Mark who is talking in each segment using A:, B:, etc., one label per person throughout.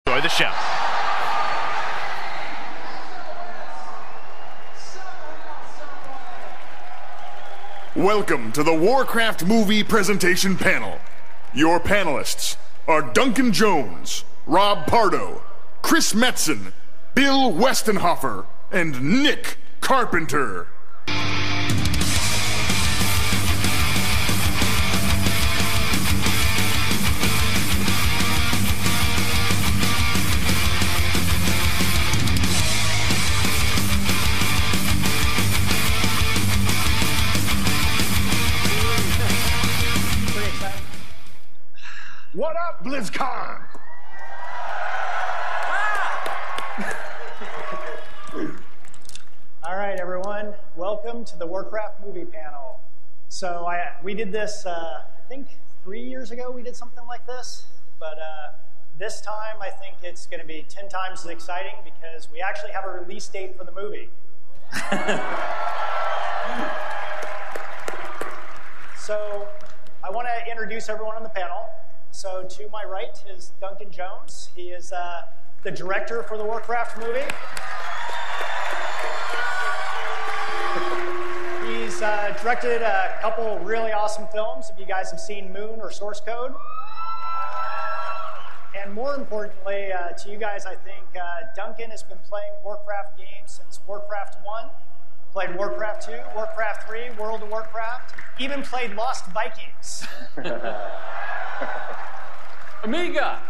A: Enjoy the show.
B: Welcome to the Warcraft movie presentation panel. Your panelists are Duncan Jones, Rob Pardo, Chris Metzen, Bill Westenhofer, and Nick Carpenter. What up, BlizzCon?
C: All right, everyone. Welcome to the Warcraft movie panel. So we did this, I think 3 years ago we did something like this. But this time I think it's going to be 10 times as exciting because we actually have a release date for the movie. So I want to introduce everyone on the panel. So to my right is Duncan Jones. He is the director for the Warcraft movie. He's directed a couple really awesome films, if you guys have seen Moon or Source Code. And more importantly, to you guys, I think Duncan has been playing Warcraft games since Warcraft 1, played Warcraft 2, Warcraft 3, World of Warcraft, even played Lost Vikings.
D: Amiga!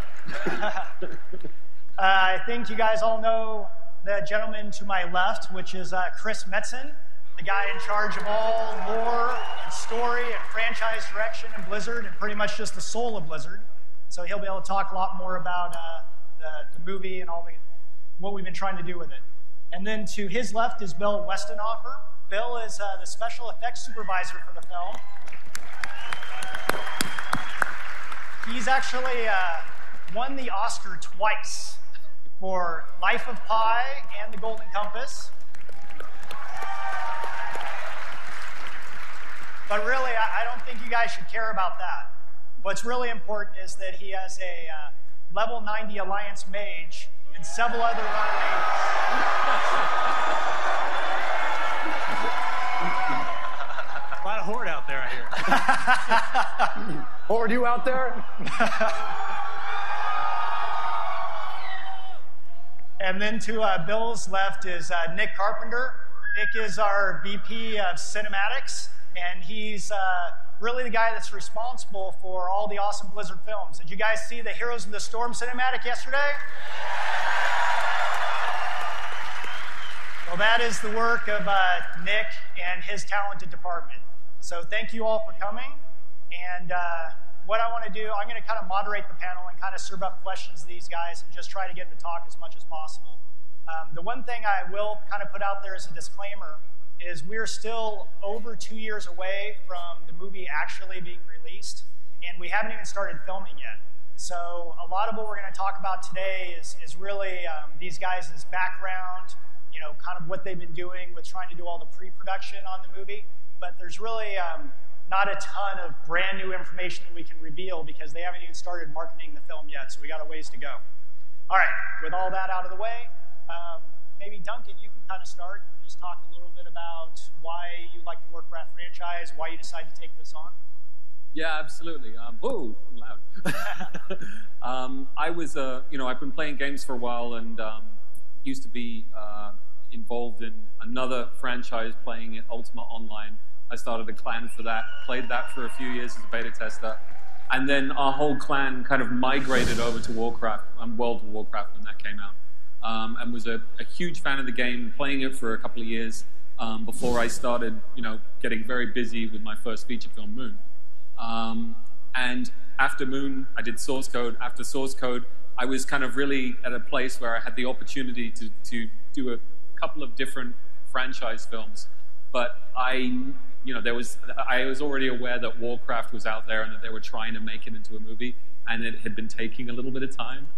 C: I think you guys all know the gentleman to my left, which is Chris Metzen, the guy in charge of all lore and story and franchise direction in Blizzard and pretty much just the soul of Blizzard. So he'll be able to talk a lot more about the movie and what we've been trying to do with it. And then to his left is Bill Westenhofer. Bill is the special effects supervisor for the film. He's actually won the Oscar twice for Life of Pi and The Golden Compass. But really, I don't think you guys should care about that. What's really important is that he has a level 90 Alliance mage and several other
A: A lot of horde out there, I hear.
D: Horde, you out there?
C: And then to Bill's left is Nick Carpenter. Nick is our VP of Cinematics, and he's really the guy that's responsible for all the awesome Blizzard films. Did you guys see the Heroes of the Storm cinematic yesterday? Well, that is the work of Nick and his talented department. So thank you all for coming. And what I want to do, I'm going to kind of moderate the panel and kind of serve up questions to these guys and just try to get them to talk as much as possible. The one thing I will kind of put out there as a disclaimer is we're still over 2 years away from the movie actually being released, and we haven't even started filming yet. So a lot of what we're going to talk about today is really these guys' background, you know, kind of what they've been doing with trying to do all the pre-production on the movie. But there's really not a ton of brand new information that we can reveal because they haven't even started marketing the film yet, so we got a ways to go. All right, with all that out of the way, maybe Duncan, you can kind of start and just talk a little bit about why you like the Warcraft franchise, why you decided to take this on.
D: Yeah, absolutely. Whoa, I'm loud. I was, I've been playing games for a while and used to be involved in another franchise playing it, Ultima Online. I started a clan for that, played that for a few years as a beta tester, and then our whole clan kind of migrated over to Warcraft, World of Warcraft when that came out, and was a huge fan of the game, playing it for a couple of years before I started, getting very busy with my first feature film, Moon. And after Moon, I did Source Code. After Source Code, I was kind of really at a place where I had the opportunity to do a couple of different franchise films, but I was already aware that Warcraft was out there and that they were trying to make it into a movie, and it had been taking a little bit of time.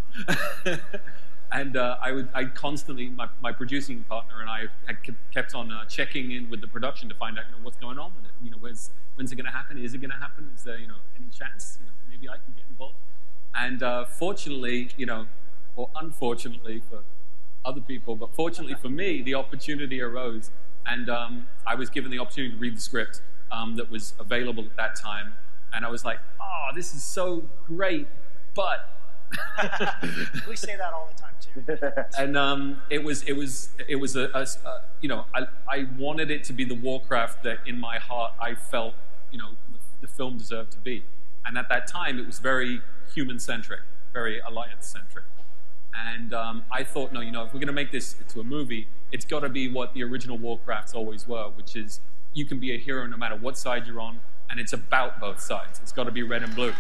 D: And I constantly, my producing partner and I had kept on checking in with the production to find out, what's going on with it. When's it going to happen? Is it going to happen? Is there, any chance? Maybe I can get involved. And fortunately, or unfortunately for other people, but fortunately for me, the opportunity arose, and I was given the opportunity to read the script that was available at that time, and I was like, oh, this is so great, but...
C: We say that all the time too.
D: And it was I wanted it to be the Warcraft that in my heart I felt the film deserved to be, and at that time it was very human-centric, very alliance-centric. And I thought, no, if we're going to make this into a movie, it's got to be what the original Warcrafts always were, which is you can be a hero no matter what side you're on, and it's about both sides. It's got to be red and blue.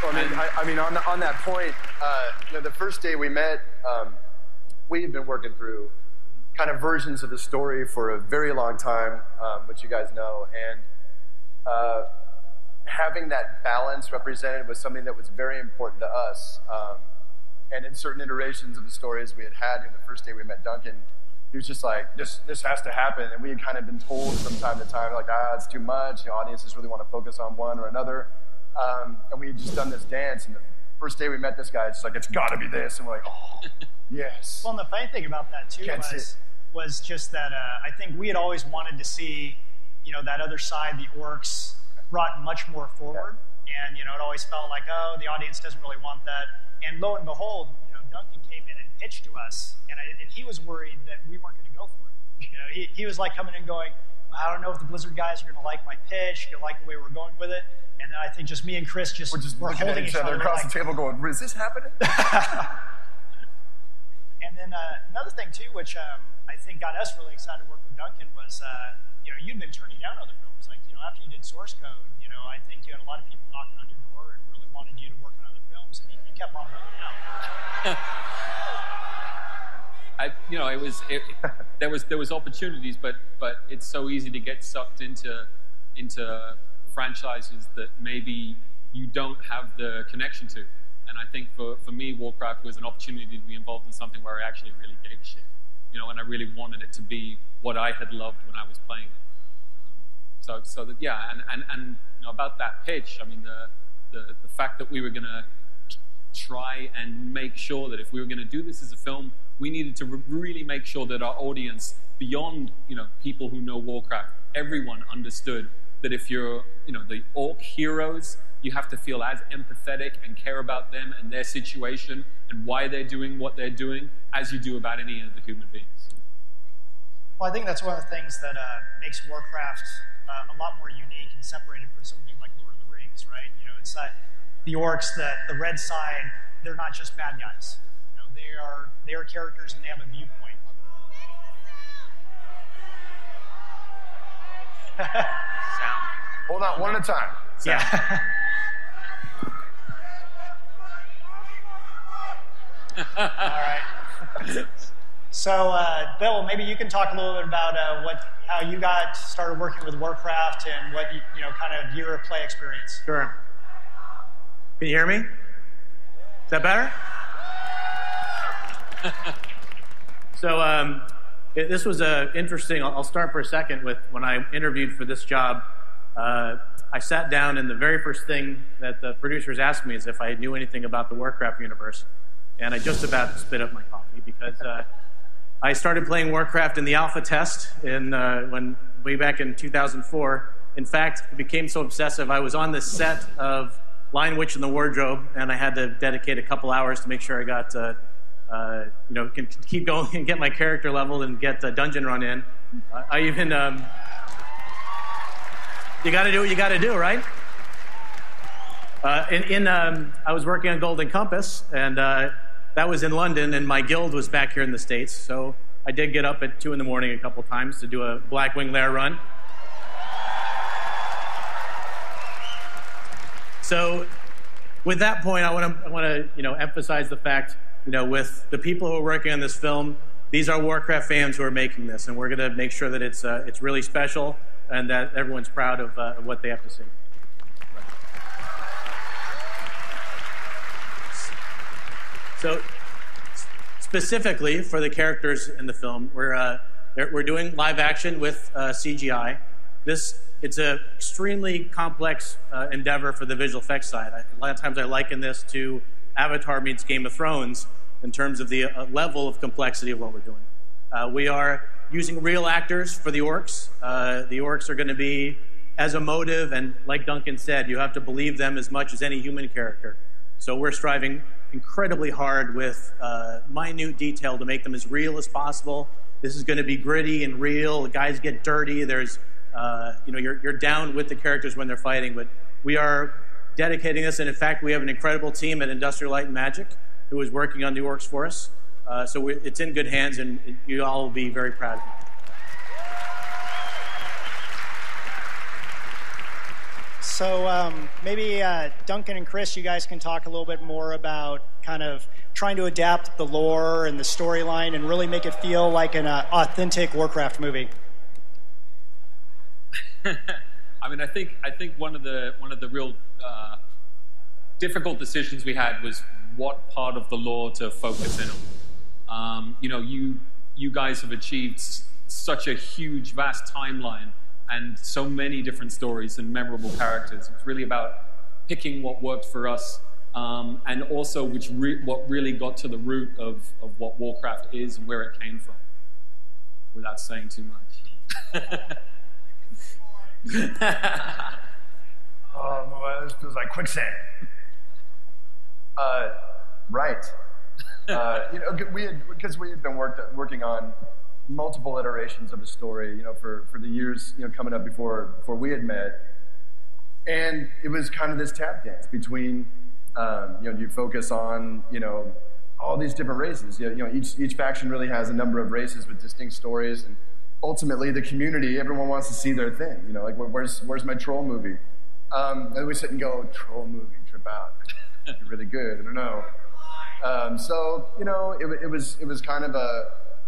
A: Well, I mean, on that point, the first day we met, we had been working through kind of versions of the story for a very long time, which you guys know, and having that balance represented was something that was very important to us. And in certain iterations of the stories we had the first day we met Duncan, he was just like, this has to happen. And we had kind of been told from time to time, like, it's too much. Audiences really want to focus on one or another. And we had just done this dance. And the first day we met this guy, it's just like, it's got to be this. And we're like, oh, yes.
C: Well, and the funny thing about that, too, was just that I think we had always wanted to see, that other side, the orcs, brought much more forward. Yeah. And, it always felt like, oh, the audience doesn't really want that. And lo and behold, Duncan came in and pitched to us. And he was worried that we weren't going to go for it. He was like coming in going, I don't know if the Blizzard guys are going to like my pitch, going to like the way we're going with it. And then I think just me and Chris
A: we're looking at each other across the table going, is this happening?
C: And then another thing, too, which I think got us really excited to work with Duncan was, you'd been turning down other films. Like, after you did Source Code, I think you had a lot of people knocking on your door and really wanted you to work on other films, and you kept on holding out. There was opportunities, but it's so easy to get sucked into franchises that maybe you don't have the connection to. And I think for me, Warcraft was an opportunity to be involved in something where I actually really gave a shit. And I really wanted it to be what I had loved when I was playing it. So that, yeah, and about that pitch, I mean, the fact that we were going to try and make sure that if we were going to do this as a film, we needed to really make sure that our audience, beyond people who know Warcraft, everyone understood that if you're the orc heroes, you have to feel as empathetic and care about them and their situation and why they're doing what they're doing as you do about any of the human beings. Well, I think that's one of the things that makes Warcraft a lot more unique and separated from something like Lord of the Rings, right? It's the orcs, the red side, they're not just bad guys. They are characters and they have a viewpoint.
A: Sound. Hold on, one at a time. Sound.
C: Yeah. All right. So, Bill, maybe you can talk a little bit about how you got started working with Warcraft and what kind of your play experience.
E: Sure. Can you hear me? Is that better? So, this was interesting. I'll start for a second with when I interviewed for this job. I sat down, and the very first thing that the producers asked me is if I knew anything about the Warcraft universe. And I just about spit up my coffee because I started playing Warcraft in the alpha test way back in 2004. In fact, it became so obsessive, I was on the set of Lion Witch in the Wardrobe, and I had to dedicate a couple hours to make sure I got, can keep going and get my character leveled and get the dungeon run in. I even, you got to do what you got to do, right? I was working on Golden Compass, and that was in London, and my guild was back here in the States, so I did get up at 2 in the morning a couple times to do a Blackwing Lair run. So with that point, I want to emphasize the fact, with the people who are working on this film, these are Warcraft fans who are making this, and we're going to make sure that it's really special and that everyone's proud of what they have to see. So, specifically for the characters in the film, we're doing live action with CGI. This it's an extremely complex endeavor for the visual effects side. A lot of times I liken this to Avatar meets Game of Thrones in terms of the level of complexity of what we're doing. We are using real actors for the orcs. The orcs are going to be as emotive, and like Duncan said, you have to believe them as much as any human character. So we're striving incredibly hard with minute detail to make them as real as possible. This is going to be gritty and real. The guys get dirty. There's, you're down with the characters when they're fighting, but we are dedicating this, and in fact, we have an incredible team at Industrial Light and Magic who is working on the orcs for us. So it's in good hands, and you all will be very proud of it.
C: So maybe Duncan and Chris, you guys can talk a little bit more about kind of trying to adapt the lore and the storyline and really make it feel like an authentic Warcraft movie.
D: I mean, I think one of the real difficult decisions we had was what part of the lore to focus in on. You guys have achieved such a huge, vast timeline and so many different stories and memorable characters. It was really about picking what worked for us, and also what really got to the root of what Warcraft is and where it came from, without saying too much.
B: Oh boy, this feels like quicksand.
A: Right. Because we had been working on multiple iterations of a story, for the years, coming up before we had met, and it was kind of this tap dance between, you focus on, all these different races. Each faction really has a number of races with distinct stories, and ultimately the community, everyone wants to see their thing. Like where's my troll movie? And we sit and go, troll movie, trip out. You're really good. I don't know. So it was kind of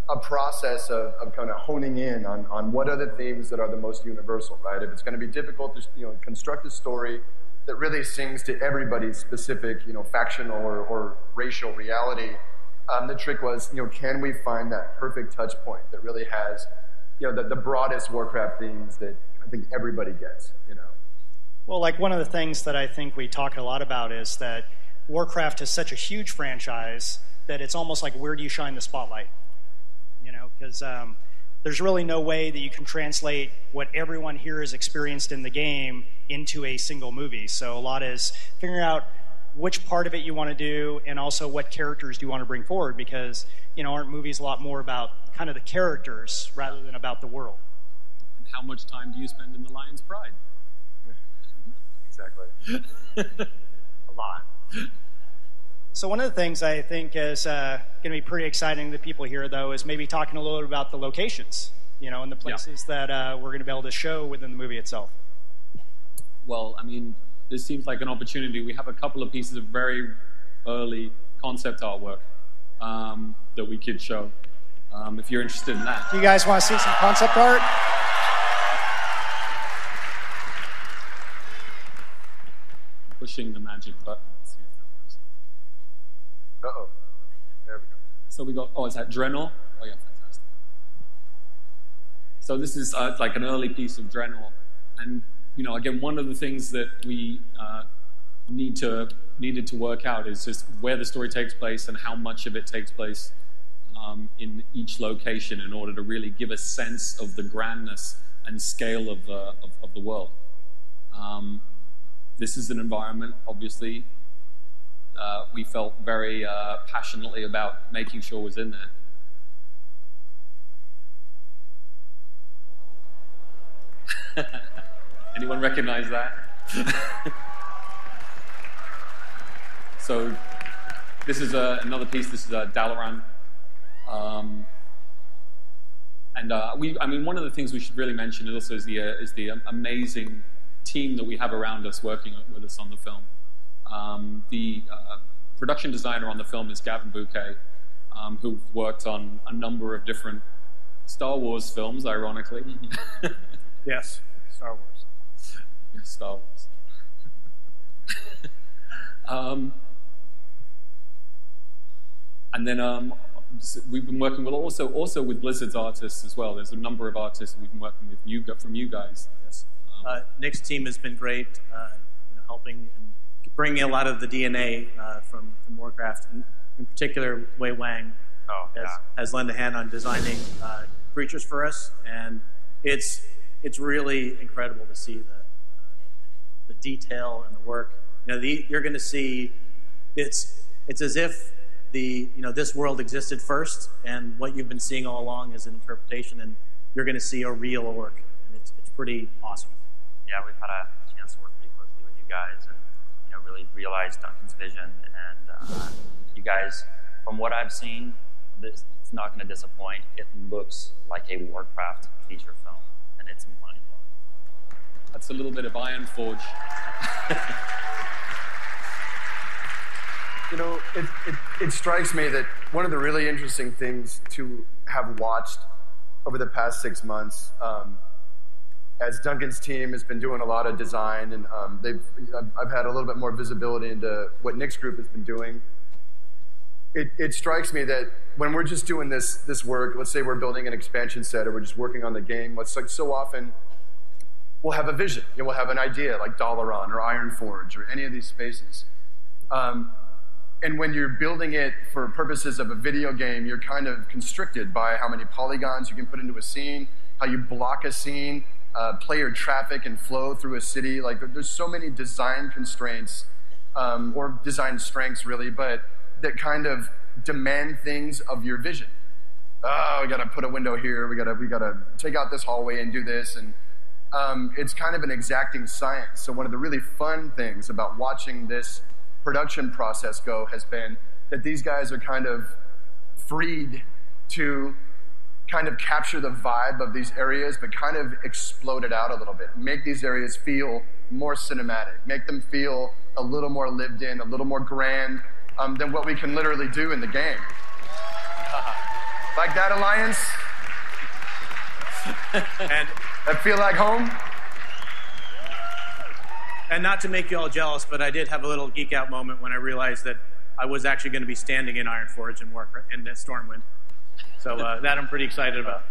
A: a process of kind of honing in on what are the themes that are the most universal, right? If it's going to be difficult to construct a story that really sings to everybody's specific factional or racial reality, the trick was can we find that perfect touch point that really has the broadest Warcraft themes that I think everybody gets.
C: Well, like one of the things that I think we talk a lot about is that Warcraft is such a huge franchise that it's almost like, where do you shine the spotlight? Because there's really no way that you can translate what everyone here has experienced in the game into a single movie. So a lot is figuring out which part of it you want to do, and also what characters do you want to bring forward, because aren't movies a lot more about kind of the characters rather than about the world?
D: And how much time do you spend in the Lion's Pride?
A: Exactly.
C: A lot. So one of the things I think is going to be pretty exciting to people here, though, is maybe talking a little bit about the locations, and the places that we're going to be able to show within the movie itself.
D: Well, I mean, this seems like an opportunity. We have a couple of pieces of very early concept artwork that we could show, if you're interested in that.
C: Do you guys want to see some concept art?
D: Pushing the magic button.
A: Uh-oh. There we go.
D: So we got, is that Drenor? Oh, yeah, fantastic. So this is like an early piece of Drenor. And, again, one of the things that we needed to work out is just where the story takes place and how much of it takes place in each location in order to really give a sense of the grandness and scale of the world. This is an environment, obviously, we felt very passionately about making sure was in there. Anyone recognize that? So this is another piece. This is Dalaran. One of the things we should really mention also is the amazing team that we have around us working with us on the film. The production designer on the film is Gavin Bouquet, who worked on a number of different Star Wars films, ironically.
E: Yes, Star Wars.
D: Yes, Star Wars. And then we've been working with also with Blizzard's artists as well. There's a number of artists that we've been working with from you guys. Yes.
E: Nick's team has been great, helping and bringing a lot of the DNA from Warcraft, and in particular, Wei Wang has lent a hand on designing creatures for us, and it's really incredible to see the detail and the work. You're going to see it's as if this world existed first, and what you've been seeing all along is an interpretation, and you're going to see a real orc, and it's pretty awesome.
F: Yeah, we've had a chance to work pretty closely with you guys, and really realize Duncan's vision. And you guys, from what I've seen, it's not going to disappoint. It looks like a Warcraft feature film, and it's mind-blowing.
D: That's a little bit of Iron Forge.
A: It strikes me that one of the really interesting things to have watched over the past 6 months, as Duncan's team has been doing a lot of design, and I've had a little bit more visibility into what Nick's group has been doing. It strikes me that when we're just doing this work, let's say we're building an expansion set or we're just working on the game, it's like so often we'll have a vision, we'll have an idea like Dalaran or Ironforge or any of these spaces. And when you're building it for purposes of a video game, you're kind of constricted by how many polygons you can put into a scene, how you block a scene, player traffic and flow through a city. Like there's so many design constraints, or design strengths really, but that kind of demand things of your vision. Oh, we gotta put a window here, we gotta take out this hallway and do this, and it's kind of an exacting science. So one of the really fun things about watching this production process go has been that these guys are kind of freed to kind of capture the vibe of these areas, but kind of explode it out a little bit. Make these areas feel more cinematic. Make them feel a little more lived in, a little more grand than what we can literally do in the game. Like that, Alliance?
E: And
A: I feel like home?
E: And not to make you all jealous, but I did have a little geek out moment when I realized that I was actually going to be standing in Ironforge and Warcraft in Stormwind. So that I'm pretty excited about.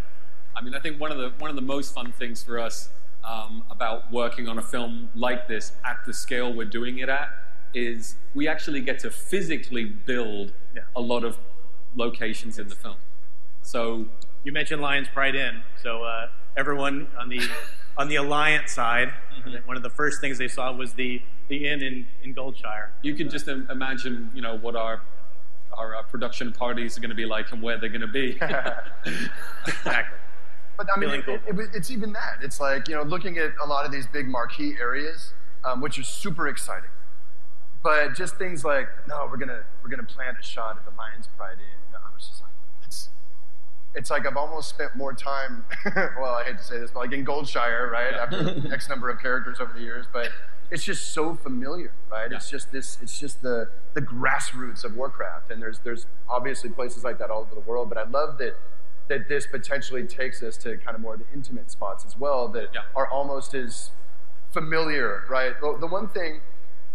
D: I mean, I think one of the most fun things for us about working on a film like this at the scale we're doing it at is we actually get to physically build a lot of locations in the film. So
E: you mentioned Lions Pride Inn, so everyone on the Alliance side, one of the first things they saw was the inn in Goldshire.
D: You can just imagine, what our production parties are going to be like and where they're going to be.
E: Exactly.
A: But I mean, it's even that. It's like, looking at a lot of these big marquee areas, which is super exciting. But just things like, no, we're gonna plant a shot at the Lions Pride Inn. I was just like, it's like I've almost spent more time, well, I hate to say this, but like in Goldshire, right? After X number of characters over the years, but it's just so familiar, right? Yeah. It's just the grassroots of Warcraft, and there's obviously places like that all over the world. But I love that this potentially takes us to kind of more of the intimate spots as well that are almost as familiar, right? Well, the one thing,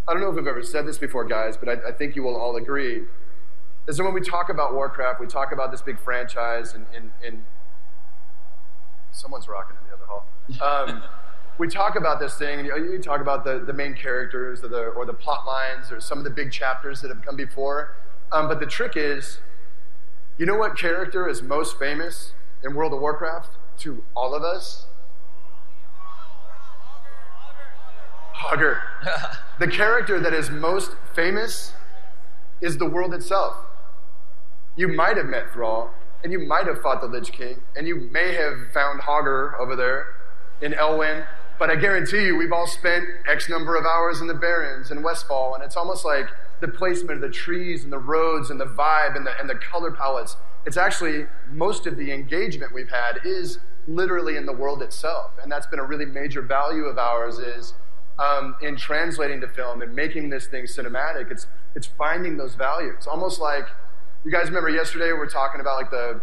A: I don't know if we've ever said this before, guys, but I think you will all agree, is that when we talk about Warcraft, we talk about this big franchise, and someone's rocking in the other hall. We talk about this thing, and you talk about the main characters or the plot lines or some of the big chapters that have come before. But the trick is, you know what character is most famous in World of Warcraft to all of us? Hogger. The character that is most famous is the world itself. You might have met Thrall, and you might have fought the Lich King, and you may have found Hogger over there in Elwyn, but I guarantee you we've all spent X number of hours in the Barrens and Westfall, and it's almost like the placement of the trees and the roads and the vibe and the color palettes. It's actually, most of the engagement we've had is literally in the world itself, and that's been a really major value of ours is in translating to film and making this thing cinematic. It's finding those values. Almost like, you guys remember yesterday we were talking about like the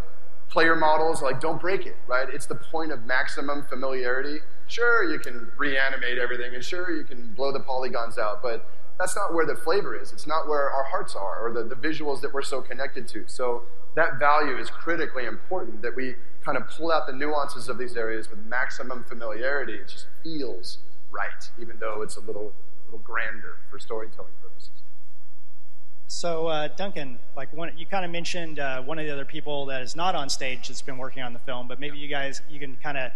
A: player models, like don't break it, right? It's the point of maximum familiarity. Sure, you can reanimate everything, and sure, you can blow the polygons out, but that's not where the flavor is. It's not where our hearts are, or the visuals that we're so connected to. So that value is critically important, that we kind of pull out the nuances of these areas with maximum familiarity. It just feels right, even though it's a little grander for storytelling purposes.
C: So, Duncan, like you kind of mentioned one of the other people that is not on stage that's been working on the film, but maybe you can kind of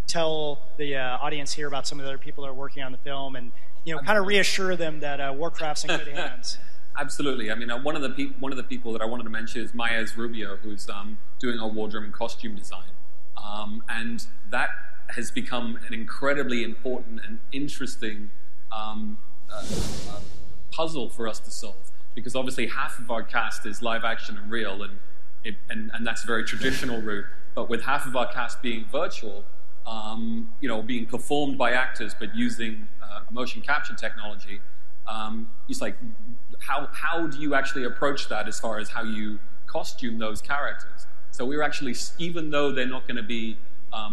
C: tell the audience here about some of the other people that are working on the film, and kind of reassure them that Warcraft's in good hands.
D: Absolutely. I mean, one of the people that I wanted to mention is Maez Rubio, who's doing our wardrobe and costume design, and that has become an incredibly important and interesting puzzle for us to solve. Because obviously half of our cast is live action and real, and that's a very traditional route. But with half of our cast being virtual, being performed by actors, but using motion capture technology, it's like, how do you actually approach that as far as how you costume those characters? So we're actually, even though they're not going to be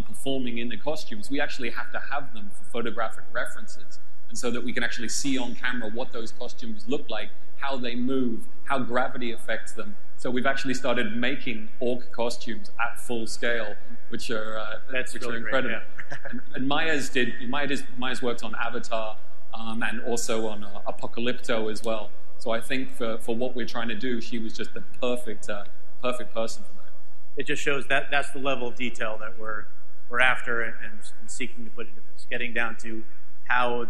D: performing in the costumes, we actually have to have them for photographic references, and so that we can actually see on camera what those costumes look like, how they move, how gravity affects them. So we've actually started making orc costumes at full scale, which are
E: really
D: incredible.
E: Great, yeah.
D: and Maya's worked on Avatar and also on Apocalypto as well. So I think for what we're trying to do, she was just the perfect person for that.
E: It just shows that that's the level of detail that we're after and seeking to put into this, getting down to how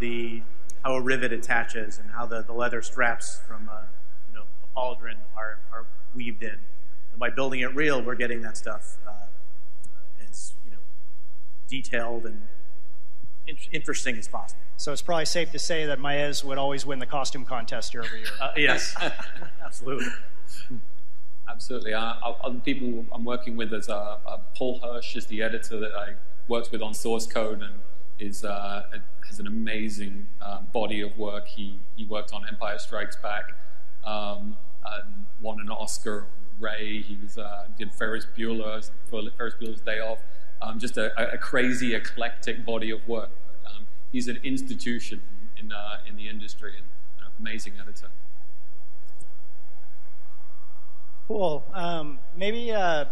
E: a rivet attaches and how the leather straps from a pauldron are weaved in. And by building it real, we're getting that stuff as detailed and interesting as possible.
C: So it's probably safe to say that Maez would always win the costume contest year over year.
E: Yes, absolutely.
D: Absolutely. Other people I'm working with is Paul Hirsch is the editor that I worked with on Source Code, and has an amazing body of work. He worked on Empire Strikes Back, won an Oscar on Ray. He did Ferris Bueller's Day Off. Just a crazy, eclectic body of work. He's an institution in the industry and an amazing editor.
C: Cool. Maybe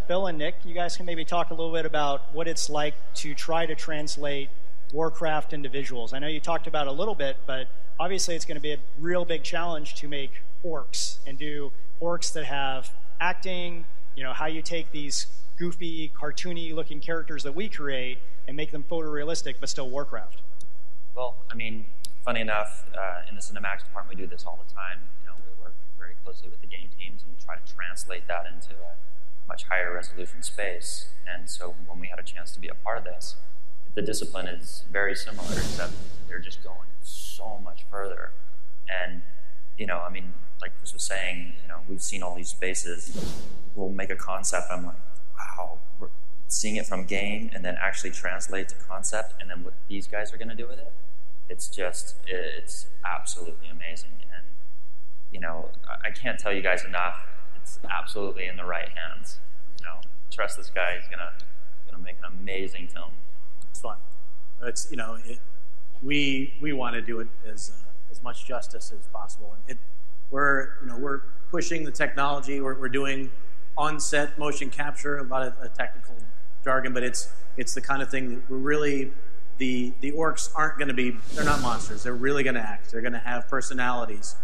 C: Bill and Nick, you guys can maybe talk a little bit about what it's like to try to translate Warcraft into visuals. I know you talked about it a little bit, but obviously it's going to be a real big challenge to make orcs and do orcs that have acting, how you take these goofy, cartoony-looking characters that we create and make them photorealistic, but still Warcraft.
F: Well, I mean, funny enough, in the cinematics department, we do this all the time. We work very closely with the game teams and try to translate that into a much higher resolution space. And so when we had a chance to be a part of this, the discipline is very similar, except they're just going so much further. And, like Chris was saying, we've seen all these spaces. We'll make a concept. I'm like, wow, we're seeing it from game and then actually translate to concept, and then what these guys are going to do with it. It's absolutely amazing. And, I can't tell you guys enough. It's absolutely in the right hands. Trust this guy. He's gonna make an amazing film.
E: It's fun. It's we want to do it as much justice as possible, and we're pushing the technology. We're doing on-set motion capture, a lot of technical jargon, but it's the kind of thing that we're really the orcs aren't going to be. They're not monsters. They're really going to act. They're going to have personalities.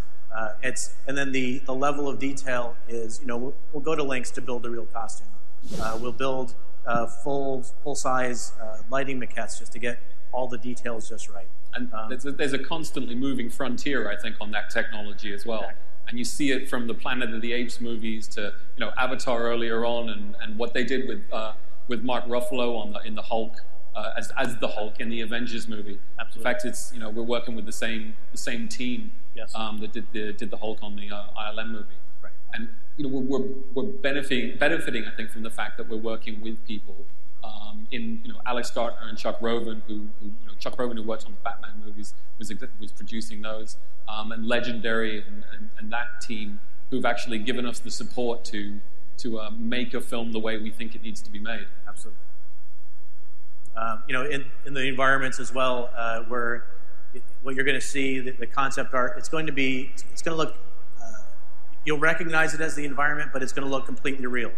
E: And then the level of detail is we'll go to lengths to build a real costume. We'll build full-size lighting maquettes just to get all the details just right.
D: And there's a constantly moving frontier, I think, on that technology as well. Exactly. And you see it from the Planet of the Apes movies to Avatar earlier on, and what they did with Mark Ruffalo in the Hulk as the Hulk in the Avengers movie.
E: Absolutely.
D: In fact, it's we're working with the same team
E: yes.
D: That did the Hulk on the ILM movie.
E: Right.
D: And we're benefiting, I think, from the fact that we're working with people in Alex Gartner and Chuck Roven, who Chuck Roven, who worked on the Batman movies, was producing those, and Legendary and that team, who've actually given us the support to make a film the way we think it needs to be made.
E: Absolutely. In the environments as well, where what you're going to see, the concept art, it's going to look. You'll recognize it as the environment, but it's going to look completely real.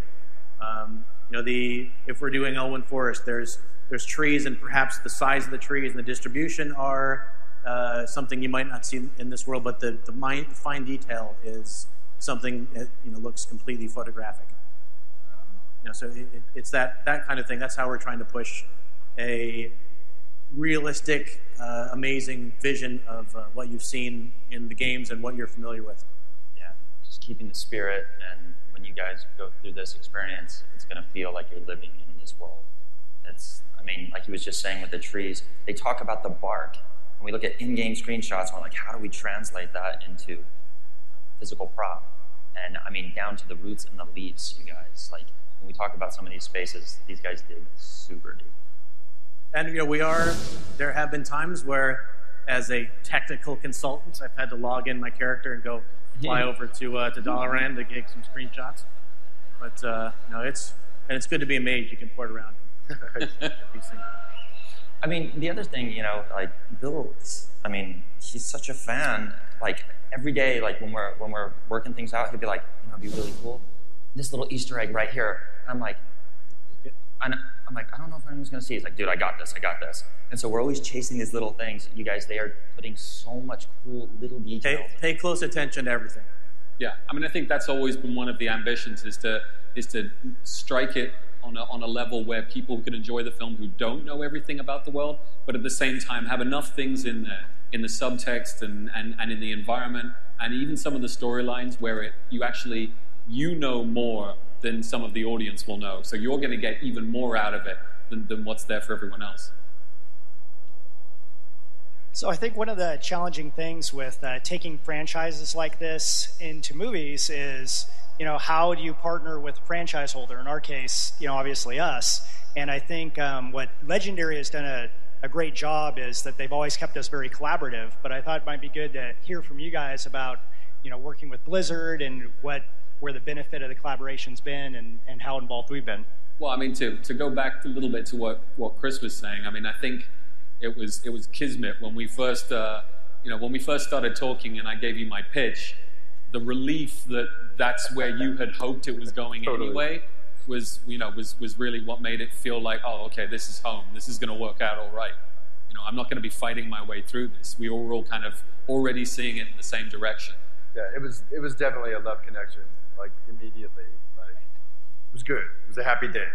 E: if we're doing Elwyn Forest, there's trees, and perhaps the size of the trees and the distribution are something you might not see in this world, but the fine detail is something that looks completely photographic. So it's that kind of thing. That's how we're trying to push a realistic, amazing vision of what you've seen in the games and what you're familiar with.
F: Yeah, just keeping the spirit, and when you guys go through this experience, it's going to feel like you're living in this world. Like he was just saying with the trees, they talk about the bark, and we look at in-game screenshots, and we're like, how do we translate that into physical prop? And down to the roots and the leaves, you guys. Like, when we talk about some of these spaces, these guys dig super deep.
E: And there have been times where, as a technical consultant, I've had to log in my character and go fly over to Dalaran to get some screenshots. But it's good to be a mage. You can port around these things.
F: The other thing, Bill, he's such a fan. Like, every day, like when we're working things out, he'd be like, it'd be really cool. This little Easter egg right here. And I'm like, I don't know if anyone's going to see it. He's like, dude, I got this. And so we're always chasing these little things. You guys, they are putting so much cool little details.
E: Pay close attention to everything.
D: Yeah, I think that's always been one of the ambitions, is to strike it on a level where people can enjoy the film who don't know everything about the world, but at the same time have enough things in there, in the subtext and in the environment, and even some of the storylines where you know more than some of the audience will know. So you're going to get even more out of it than what's there for everyone else.
C: So I think one of the challenging things with taking franchises like this into movies is, how do you partner with a franchise holder? In our case, obviously us. And I think what Legendary has done a great job is that they've always kept us very collaborative. But I thought it might be good to hear from you guys about, working with Blizzard and where the benefit of the collaboration's been and how involved we've been.
D: Well, to go back a little bit to what Chris was saying, I think it was kismet when we first started talking and I gave you my pitch. The relief that that's where you had hoped it was going anyway was really what made it feel like, oh, okay, this is home. This is going to work out all right. I'm not going to be fighting my way through this. We were all kind of already seeing it in the same direction.
A: Yeah, it was definitely a love connection, like immediately. Like, it was good. It was a happy day.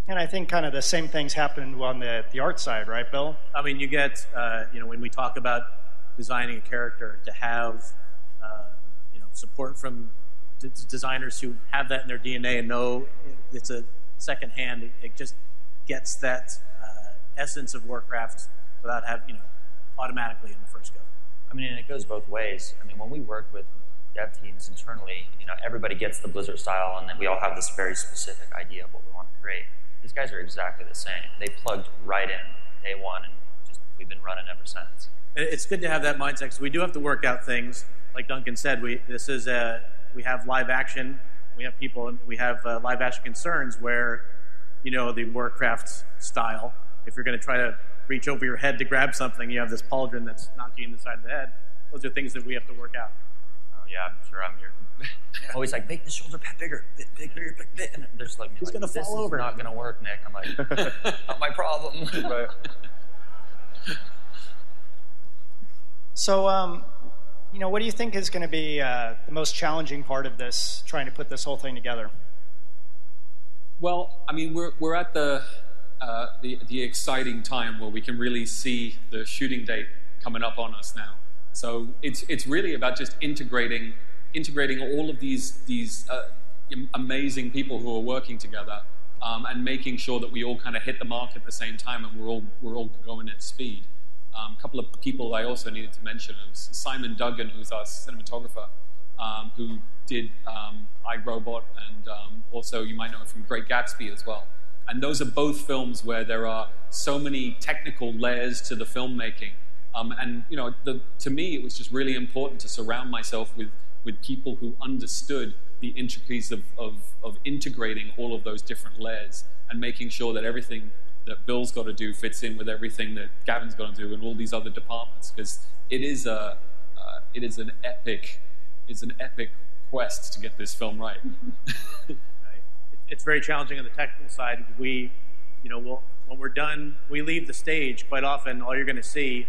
C: And I think kind of the same things happened on the art side, right, Bill?
E: You get, when we talk about designing a character, to have, support from designers who have that in their DNA and know it's a second hand. It just gets that essence of Warcraft without having, automatically in the first go.
F: And it goes both ways. When we work with dev teams internally, everybody gets the Blizzard style, and then we all have this very specific idea of what we want to create. These guys are exactly the same. They plugged right in day one, and we've been running ever since.
E: It's good to have that mindset, because we do have to work out things. Like Duncan said, we have live action. We have people, and we have live action concerns where, the Warcraft style, if you're going to try to reach over your head to grab something, you have this pauldron that's knocking you in the side of the head. Those are things that we have to work out.
F: Oh, yeah, I'm sure I'm here. Always like, make the shoulder pad bigger, bigger, bit. And they're just like,
E: he's going to fall over.
F: This is not going to work, Nick. I'm like, not my problem.
A: Right.
C: So, what do you think is going to be the most challenging part of this, trying to put this whole thing together?
D: Well, we're at the exciting time where we can really see the shooting date coming up on us now. So it's really about just integrating all of these amazing people who are working together, and making sure that we all kind of hit the mark at the same time, and we're all going at speed. A couple of people I also needed to mention is Simon Duggan, who's our cinematographer, who did iRobot, and also you might know him from Great Gatsby as well. And those are both films where there are so many technical layers to the filmmaking. To me, it was just really important to surround myself with people who understood the intricacies of integrating all of those different layers and making sure that everything that Bill's got to do fits in with everything that Gavin's got to do and all these other departments, because it is an epic quest to get this film right.
E: It's very challenging on the technical side. When we're done, we leave the stage. Quite often, all you're going to see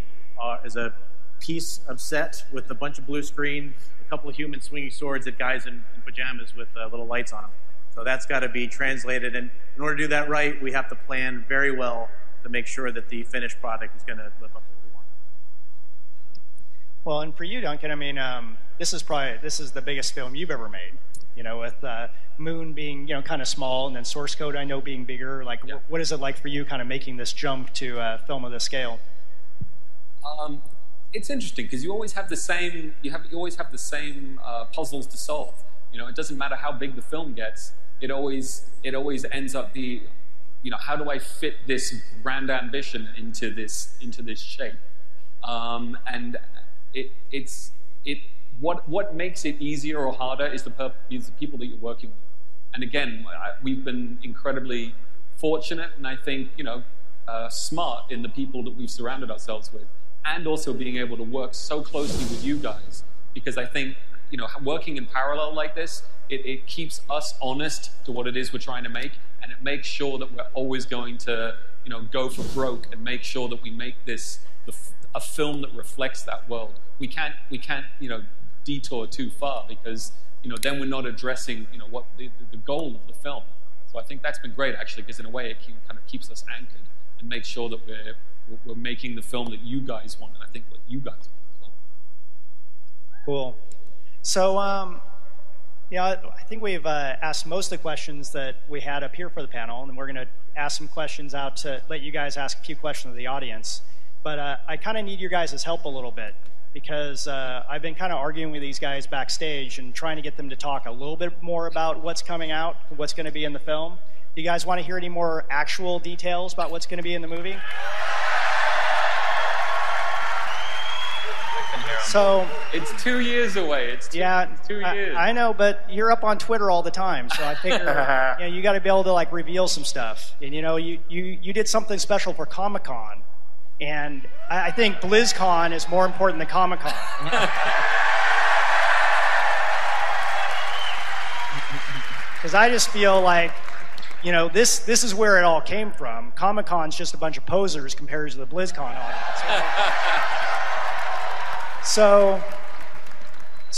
E: is a piece of set with a bunch of blue screen, a couple of humans swinging swords at guys in pajamas with little lights on them. So that's got to be translated. And in order to do that right, we have to plan very well to make sure that the finished product is going to live up to what we want.
C: Well, and for you, Duncan, I mean, this is the biggest film you've ever made. With Moon being kind of small, and then Source Code I know being bigger. Like, what is it like for you, kind of making this jump to a film of this scale?
D: It's interesting because you always have the same. You always have the same puzzles to solve. It doesn't matter how big the film gets. It always ends up how do I fit this grand ambition into this shape? And what makes it easier or harder is the people that you're working with. And again, we've been incredibly fortunate, and I think smart in the people that we've surrounded ourselves with, and also being able to work so closely with you guys, because I think working in parallel like this, it keeps us honest to what it is we're trying to make, and it makes sure that we're always going to go for broke and make sure that we make this a film that reflects that world. We can't detour too far, because then we're not addressing what the goal of the film. So I think that's been great, actually, because in a way it kind of keeps us anchored and makes sure that we're making the film that you guys want, and I think what you guys want as well.
C: Cool. So I think we've asked most of the questions that we had up here for the panel, and we're going to ask some questions out to let you guys ask a few questions of the audience. But I kind of need your guys' help a little bit, because I've been kind of arguing with these guys backstage and trying to get them to talk a little bit more about what's coming out, what's going to be in the film. Do you guys want to hear any more actual details about what's going to be in the movie? So
D: it's 2 years away. It's 2 years.
C: I know, but you're up on Twitter all the time, so I figure you got to be able to reveal some stuff. And you did something special for Comic-Con. And I think BlizzCon is more important than Comic-Con. Because I just feel like, this is where it all came from. Comic-Con's just a bunch of posers compared to the BlizzCon audience. So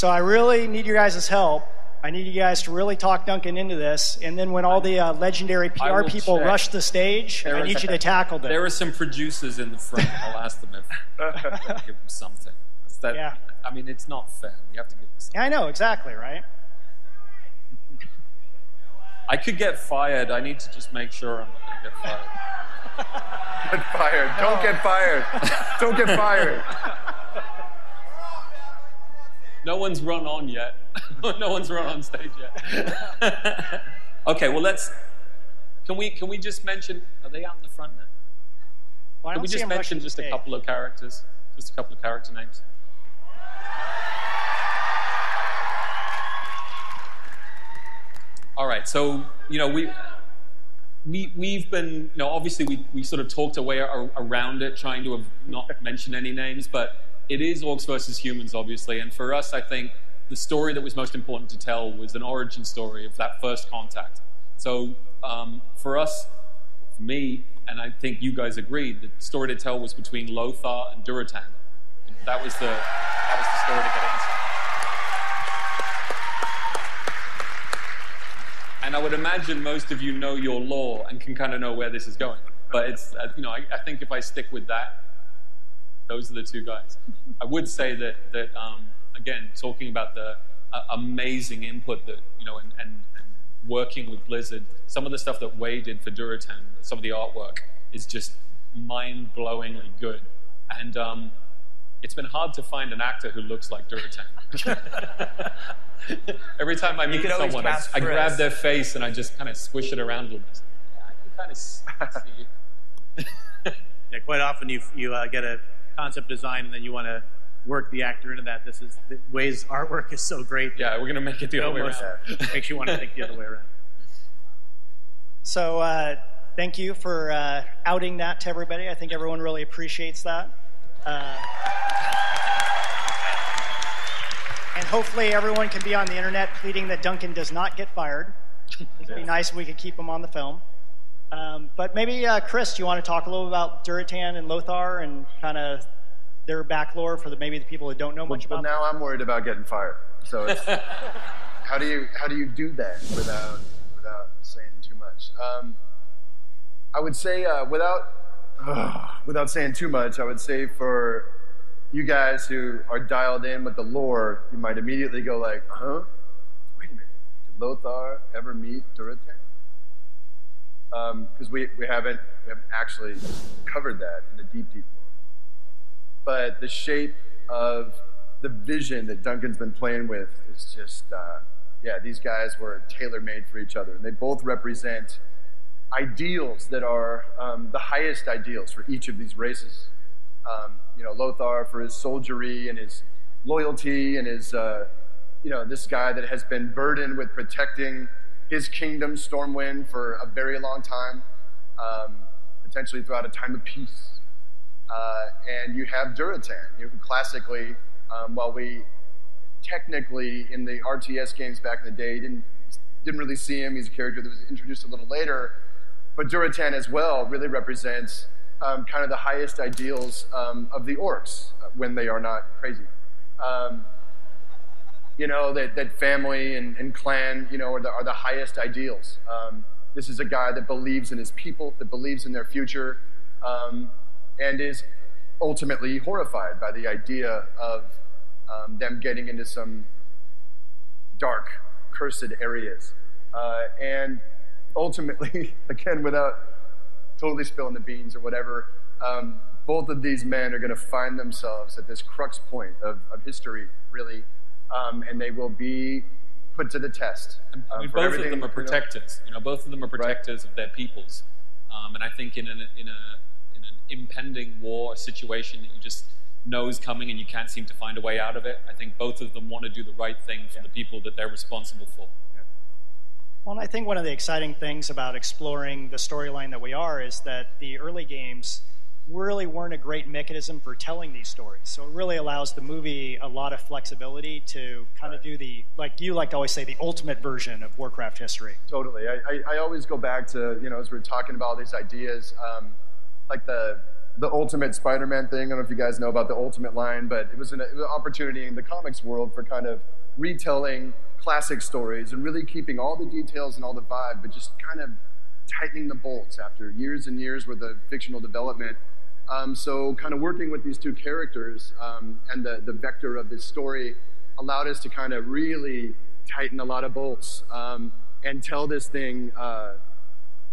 C: I really need your guys' help. I need you guys to really talk Duncan into this, and then when all the legendary PR people rush the stage, I need you to tackle them.
D: There are some producers in the front. I'll ask them if give them something. I mean, it's not fair. We have to give them something.
C: I know, exactly, right?
D: I could get fired. I need to just make sure I'm not going to get fired.
A: Get fired. Don't get fired. Don't get fired.
D: No one's run on yet. No one's run on stage yet. Okay, well can we just mention, are they out in the front now?
C: Well,
D: can we just mention just a couple of characters? Just a couple of character names. All right, so we've been, obviously we sort of talked our way around it, trying to not mention any names, but it is Orcs versus Humans, obviously, and for us, I think the story that was most important to tell was an origin story of that first contact. So for us, for me, and I think you guys agreed, the story to tell was between Lothar and Durotan. That was the story to get into. And I would imagine most of you know your lore and can kind of know where this is going. But it's, I think if I stick with that, those are the two guys. I would say that again, talking about the amazing input that, and working with Blizzard, some of the stuff that Wei did for Durotan, some of the artwork is just mind-blowingly good. And it's been hard to find an actor who looks like Durotan. Every time I meet someone, I grab their face and I just kind of squish it around a little bit. Yeah, I can kind of see you.
E: Yeah, quite often you get a concept design and then you want to work the actor into that. Wei's artwork is so great.
D: Yeah, we're going to make it the other way around.
E: Makes you want to think the other way around.
C: So thank you for outing that to everybody. I think everyone really appreciates that. And hopefully everyone can be on the internet pleading that Duncan does not get fired. It'd be nice if we could keep him on the film. But maybe, Chris, do you want to talk a little about Duratan and Lothar and kind of their back lore for maybe the people that don't know much about them?
A: But now I'm worried about getting fired. So it's, how do you do that without saying too much? I would say without saying too much, I would say for you guys who are dialed in with the lore, you might immediately go like, huh? Wait a minute. Did Lothar ever meet Duratan? Because we haven't actually covered that in the deep lore. But the shape of the vision that Duncan's been playing with is just, these guys were tailor-made for each other. And they both represent ideals that are the highest ideals for each of these races. Lothar for his soldiery and his loyalty and his, this guy that has been burdened with protecting his kingdom, Stormwind, for a very long time, potentially throughout a time of peace. And you have Duratan, who classically, while we technically in the RTS games back in the day didn't really see him, he's a character that was introduced a little later, but Duratan as well really represents kind of the highest ideals of the orcs when they are not crazy. That family and clan, are the highest ideals. This is a guy that believes in his people, that believes in their future, and is ultimately horrified by the idea of them getting into some dark, cursed areas. And ultimately, again, without totally spilling the beans or whatever, both of these men are going to find themselves at this crux point of history, really, and they will be put to the test.
D: Both of them are protectors. Both of them are protectors of their peoples, and I think in an impending war, a situation that you just know is coming and you can't seem to find a way out of it, I think both of them want to do the right thing for the people that they're responsible for.
C: Well, and I think one of the exciting things about exploring the storyline that we are is that the early games really weren't a great mechanism for telling these stories. So it really allows the movie a lot of flexibility to kind of do the, like you like to always say, the ultimate version of Warcraft history.
A: Totally. I always go back to, as we're talking about all these ideas, like the Ultimate Spider-Man thing. I don't know if you guys know about the Ultimate line, but it was an opportunity in the comics world for kind of retelling classic stories and really keeping all the details and all the vibe, but just kind of tightening the bolts after years and years worth of fictional development. So kind of working with these two characters and the vector of this story allowed us to kind of really tighten a lot of bolts and tell this thing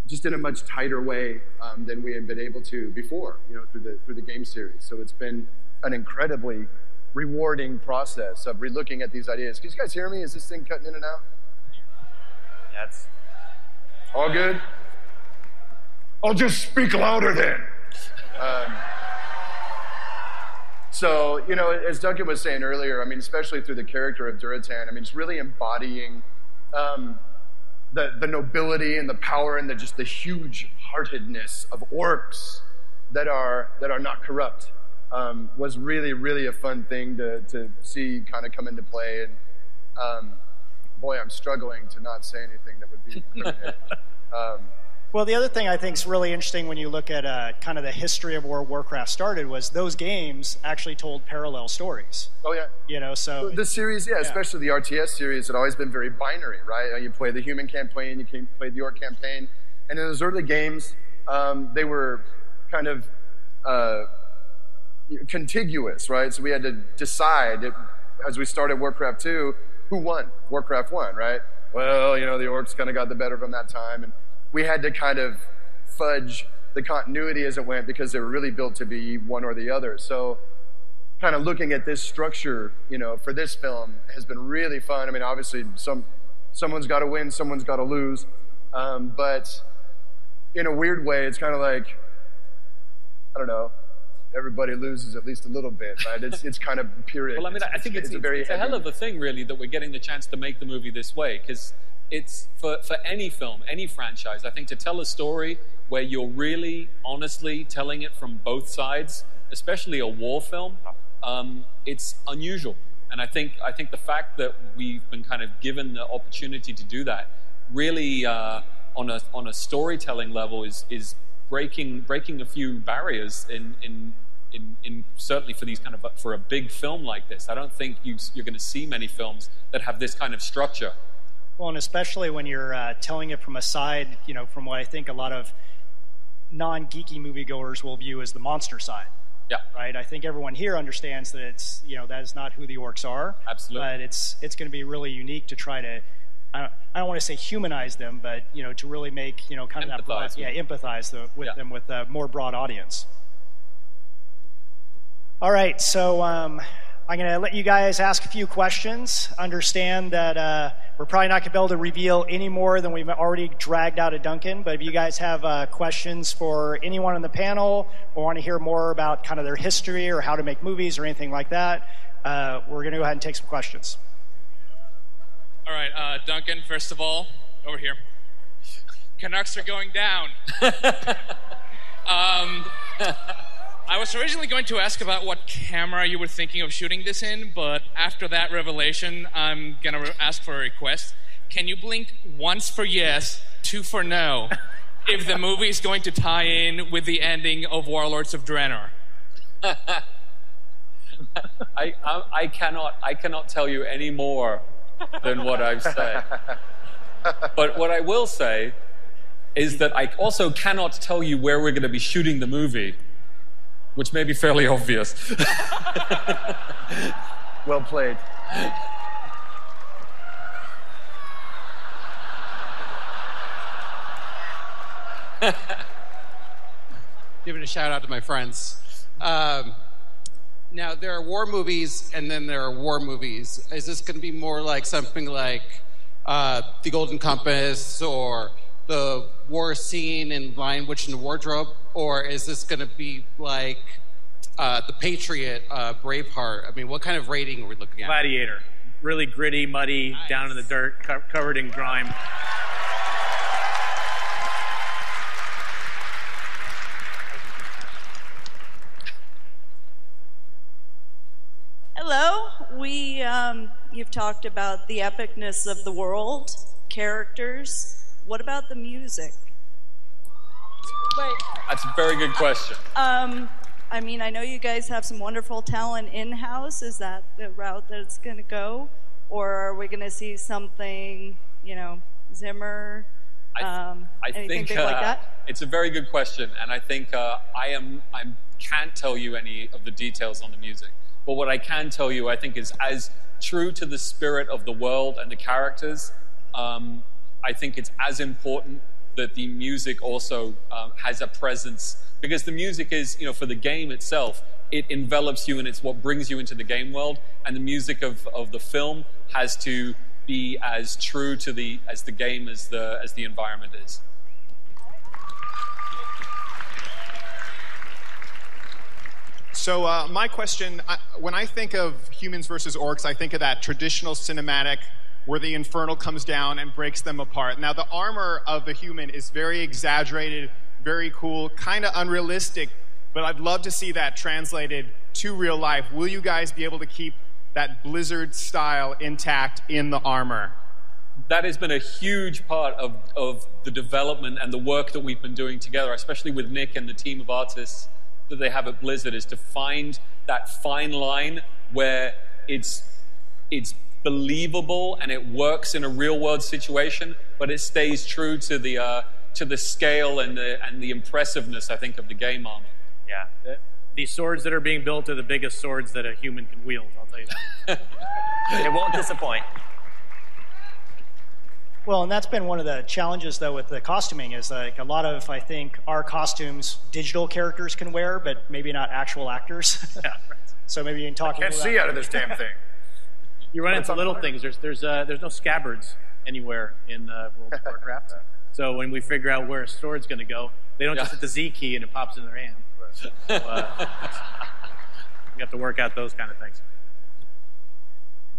A: just in a much tighter way than we had been able to before, through the game series. So it's been an incredibly rewarding process of relooking at these ideas. Can you guys hear me? Is this thing cutting in and out?
F: Yeah, it's
A: all good?
B: I'll just speak louder then.
A: So, as Duncan was saying earlier, especially through the character of Duratan, it's really embodying the nobility and the power and just the huge-heartedness of orcs that are not corrupt. Was really, really a fun thing to see kind of come into play. And boy, I'm struggling to not say anything that would be criminal.
C: Well, the other thing I think is really interesting when you look at kind of the history of where Warcraft started was those games actually told parallel stories.
A: Oh, yeah.
C: So...
A: The series, especially the RTS series, had always been very binary, right? You play the human campaign, you can play the orc campaign. And in those early games, they were kind of contiguous, right? So we had to decide, as we started Warcraft 2, who won Warcraft 1, right? Well, the orcs kind of got the better of them that time. And we had to kind of fudge the continuity as it went because they were really built to be one or the other. So kind of looking at this structure, for this film has been really fun. Obviously someone's got to win, someone's got to lose. But in a weird way, it's kind of like, I don't know, everybody loses at least a little bit, right? It's kind of period.
D: Well, I think it's a hell of a thing, really, that we're getting the chance to make the movie this way, because it's for any film, any franchise, I think to tell a story where you're really honestly telling it from both sides, especially a war film, it's unusual. And I think the fact that we've been kind of given the opportunity to do that really on a storytelling level is breaking a few barriers in certainly for these for a big film like this. I don't think you're going to see many films that have this kind of structure.
C: Well, and especially when you're telling it from a side, from what I think a lot of non-geeky moviegoers will view as the monster side.
D: Yeah.
C: Right. I think everyone here understands that it's that is not who the orcs are.
D: Absolutely.
C: But it's going to be really unique to try to I don't want to say humanize them, but to really make kind of that broad, empathize with them with a more broad audience. All right, so I'm going to let you guys ask a few questions. Understand that we're probably not going to be able to reveal any more than we've already dragged out of Duncan, but if you guys have questions for anyone on the panel or want to hear more about kind of their history or how to make movies or anything like that, we're going to go ahead and take some questions.
G: All right, Duncan, first of all, over here. Canucks are going down. I was originally going to ask about what camera you were thinking of shooting this in, but after that revelation, I'm going to ask for a request. Can you blink once for yes, two for no, if the movie is going to tie in with the ending of Warlords of Draenor?
D: I cannot tell you any more than what I've said. But what I will say is that I also cannot tell you where we're going to be shooting the movie, which may be fairly obvious.
A: Well played.
H: Giving a shout out to my friends. Now, there are war movies, and then there are war movies. Is this going to be more like something like The Golden Compass or the war scene in Lion, Witch, and the Wardrobe? Or is this going to be like The Patriot, Braveheart? I mean, what kind of rating are we looking at?
E: Gladiator. Really gritty, muddy, nice. Down in the dirt, covered in grime.
I: Hello. You've talked about the epicness of the world, characters. What about the music?
D: That's a very good question.
I: I mean, I know you guys have some wonderful talent in-house. Is that the route that it's going to go? Or are we going to see something, Zimmer, anything big like that?
D: It's a very good question, and I think I can't tell you any of the details on the music. But what I can tell you, I think, is as true to the spirit of the world and the characters, I think it's as important that the music also has a presence, because the music is, for the game itself, it envelops you and it's what brings you into the game world, and the music of the film has to be as true to the game as the environment is.
J: So my question, when I think of humans versus orcs, I think of that traditional cinematic where the infernal comes down and breaks them apart. Now, the armor of the human is very exaggerated, very cool, kind of unrealistic, but I'd love to see that translated to real life. Will you guys be able to keep that Blizzard style intact in the armor?
D: That has been a huge part of the development and the work that we've been doing together, especially with Nick and the team of artists that they have at Blizzard, is to find that fine line where it's believable and it works in a real-world situation, but it stays true to the scale and the impressiveness, I think, of the game armor.
F: Yeah.
E: The swords that are being built are the biggest swords that a human can wield, I'll tell you that.
F: It won't disappoint.
C: Well, and that's been one of the challenges, though, with the costuming is like a lot of, I think, our costumes digital characters can wear, but maybe not actual actors.
E: Yeah, right.
C: So maybe you can talk.
B: I can't see out of this damn thing.
E: You run into little things. There's no scabbards anywhere in World of Warcraft. So when we figure out where a sword's going to go, they don't just hit the Z key and it pops in their hand. So, we have to work out those kind of things.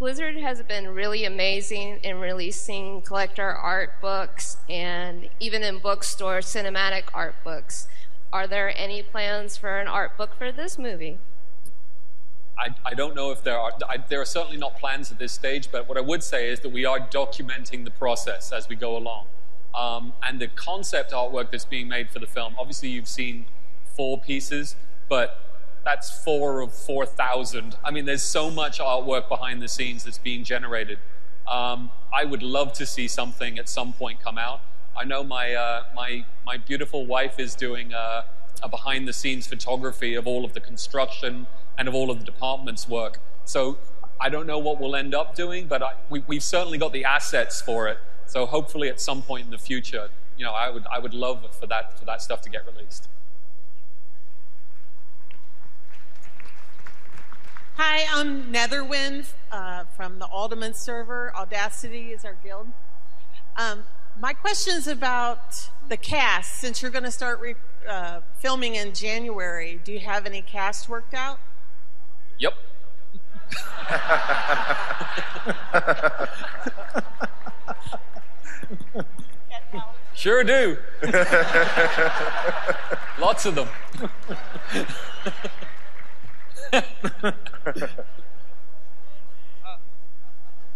K: Blizzard has been really amazing in releasing collector art books and even in bookstores, cinematic art books. Are there any plans for an art book for this movie?
D: I don't know if there are certainly not plans at this stage, but what I would say is that we are documenting the process as we go along. And the concept artwork that's being made for the film, obviously you've seen 4 pieces, but that's 4 of 4,000. I mean, there's so much artwork behind the scenes that's being generated. I would love to see something at some point come out. I know my beautiful wife is doing a behind-the-scenes photography of all of the construction and of all of the department's work. So I don't know what we'll end up doing, but we've certainly got the assets for it. So hopefully at some point in the future, you know, I would love for that stuff to get released.
L: Hi, I'm Netherwind from the Alderman server. Audacity is our guild. My question is about the cast. Since you're going to start filming in January, do you have any cast worked out?
D: Yep. Sure do. Lots of them.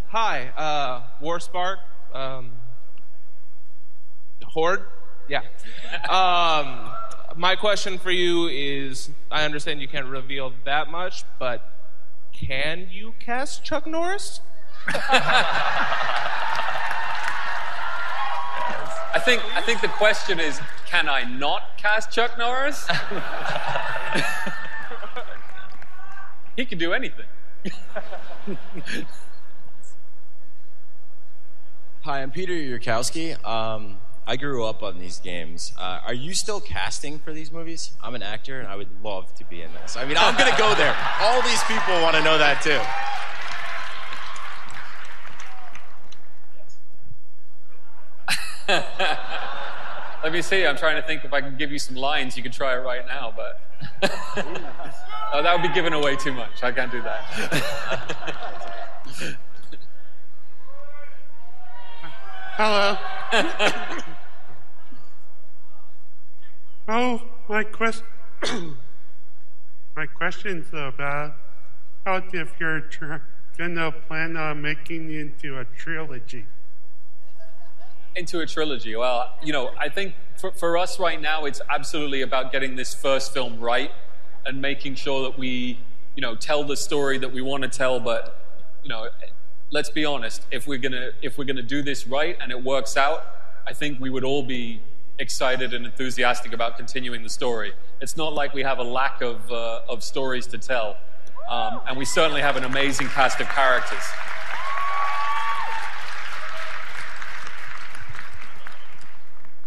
M: Hi, Warspark, Horde. Yeah. My question for you is, I understand you can't reveal that much, but can you cast Chuck Norris?
D: I think the question is, can I not cast Chuck Norris? He can do anything.
N: Hi, I'm Peter Yurkowski. I grew up on these games. Are you still casting for these movies? I'm an actor, and I would love to be in this. I mean, I'm going to go there. All these people want to know that, too.
D: Let me see. I'm trying to think if I can give you some lines. You could try it right now, but oh, that would be giving away too much. I can't do that.
O: Hello. Oh, my question's about how if you're gonna plan on making it into a trilogy.
D: Into a trilogy. Well, you know, I think for us right now, it's absolutely about getting this first film right and making sure that we, you know, tell the story that we want to tell. But, you know, let's be honest. If we're gonna do this right and it works out, I think we would all be excited and enthusiastic about continuing the story. It's not like we have a lack of stories to tell, and we certainly have an amazing cast of characters.